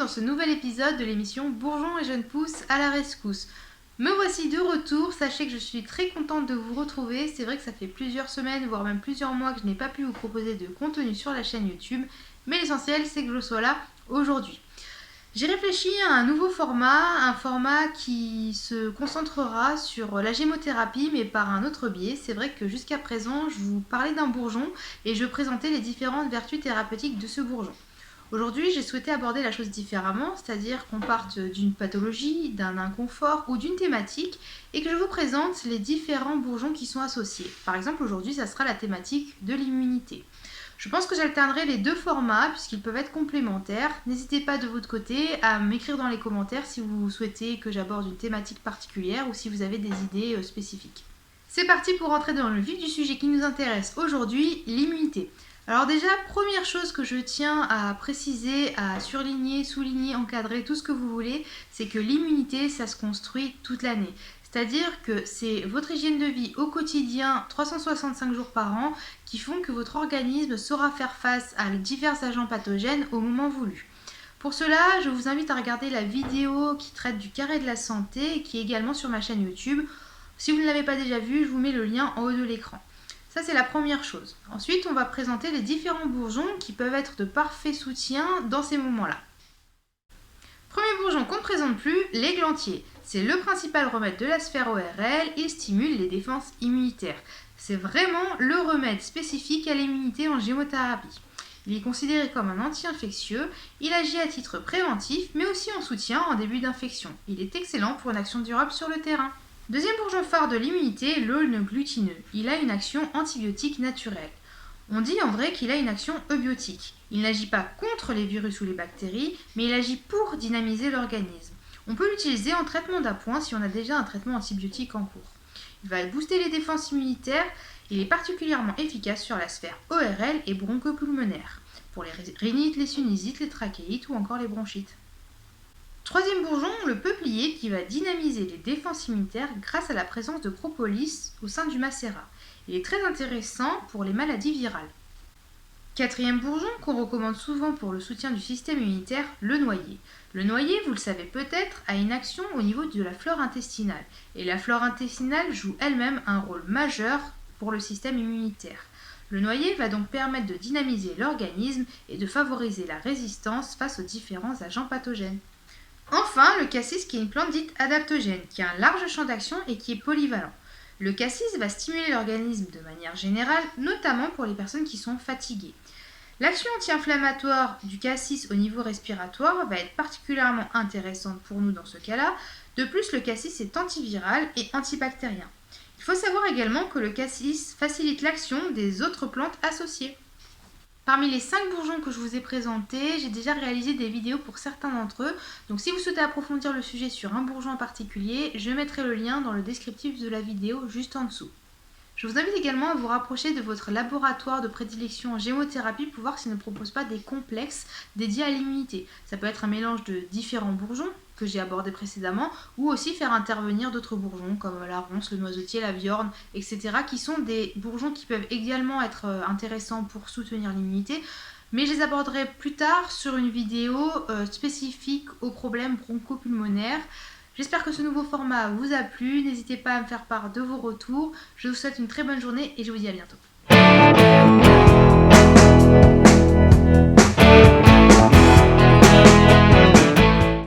dans ce nouvel épisode de l'émission Bourgeons et jeunes pousses à la rescousse. Me voici de retour, sachez que je suis très contente de vous retrouver. C'est vrai que ça fait plusieurs semaines, voire même plusieurs mois que je n'ai pas pu vous proposer de contenu sur la chaîne YouTube, mais l'essentiel c'est que je sois là aujourd'hui. J'ai réfléchi à un nouveau format, un format qui se concentrera sur la gémothérapie mais par un autre biais. C'est vrai que jusqu'à présent je vous parlais d'un bourgeon et je présentais les différentes vertus thérapeutiques de ce bourgeon. Aujourd'hui, j'ai souhaité aborder la chose différemment, c'est-à-dire qu'on parte d'une pathologie, d'un inconfort ou d'une thématique et que je vous présente les différents bourgeons qui sont associés. Par exemple, aujourd'hui, ça sera la thématique de l'immunité. Je pense que j'alternerai les deux formats puisqu'ils peuvent être complémentaires. N'hésitez pas de votre côté à m'écrire dans les commentaires si vous souhaitez que j'aborde une thématique particulière ou si vous avez des idées spécifiques. C'est parti pour rentrer dans le vif du sujet qui nous intéresse aujourd'hui, l'immunité. Alors déjà, première chose que je tiens à préciser, à surligner, souligner, encadrer, tout ce que vous voulez, c'est que l'immunité, ça se construit toute l'année. C'est-à-dire que c'est votre hygiène de vie au quotidien, 365 jours par an, qui font que votre organisme saura faire face à divers agents pathogènes au moment voulu. Pour cela, je vous invite à regarder la vidéo qui traite du carré de la santé, qui est également sur ma chaîne YouTube. Si vous ne l'avez pas déjà vue, je vous mets le lien en haut de l'écran. Ça, c'est la première chose. Ensuite, on va présenter les différents bourgeons qui peuvent être de parfait soutien dans ces moments-là. Premier bourgeon qu'on ne présente plus, l'églantier. C'est le principal remède de la sphère ORL, il stimule les défenses immunitaires. C'est vraiment le remède spécifique à l'immunité en gémothérapie. Il est considéré comme un anti-infectieux, il agit à titre préventif, mais aussi en soutien en début d'infection. Il est excellent pour une action durable sur le terrain. Deuxième bourgeon phare de l'immunité, l'aulne glutineux. Il a une action antibiotique naturelle. On dit en vrai qu'il a une action eubiotique. Il n'agit pas contre les virus ou les bactéries, mais il agit pour dynamiser l'organisme. On peut l'utiliser en traitement d'appoint si on a déjà un traitement antibiotique en cours. Il va booster les défenses immunitaires. Il est particulièrement efficace sur la sphère ORL et bronchopulmonaire, pour les rhinites, les sinusites, les trachéites ou encore les bronchites. Troisième bourgeon, le peuplier qui va dynamiser les défenses immunitaires grâce à la présence de propolis au sein du macérat. Il est très intéressant pour les maladies virales. Quatrième bourgeon qu'on recommande souvent pour le soutien du système immunitaire, le noyer. Le noyer, vous le savez peut-être, a une action au niveau de la flore intestinale. Et la flore intestinale joue elle-même un rôle majeur pour le système immunitaire. Le noyer va donc permettre de dynamiser l'organisme et de favoriser la résistance face aux différents agents pathogènes. Enfin, le cassis qui est une plante dite adaptogène, qui a un large champ d'action et qui est polyvalent. Le cassis va stimuler l'organisme de manière générale, notamment pour les personnes qui sont fatiguées. L'action anti-inflammatoire du cassis au niveau respiratoire va être particulièrement intéressante pour nous dans ce cas-là. De plus, le cassis est antiviral et antibactérien. Il faut savoir également que le cassis facilite l'action des autres plantes associées. Parmi les 5 bourgeons que je vous ai présentés, j'ai déjà réalisé des vidéos pour certains d'entre eux. Donc si vous souhaitez approfondir le sujet sur un bourgeon en particulier, je mettrai le lien dans le descriptif de la vidéo juste en dessous. Je vous invite également à vous rapprocher de votre laboratoire de prédilection en gémothérapie pour voir s'il ne propose pas des complexes dédiés à l'immunité. Ça peut être un mélange de différents bourgeons que j'ai abordés précédemment ou aussi faire intervenir d'autres bourgeons comme la ronce, le noisetier, la viorne, etc. qui sont des bourgeons qui peuvent également être intéressants pour soutenir l'immunité. Mais je les aborderai plus tard sur une vidéo spécifique aux problèmes bronchopulmonaires. J'espère que ce nouveau format vous a plu, n'hésitez pas à me faire part de vos retours. Je vous souhaite une très bonne journée et je vous dis à bientôt.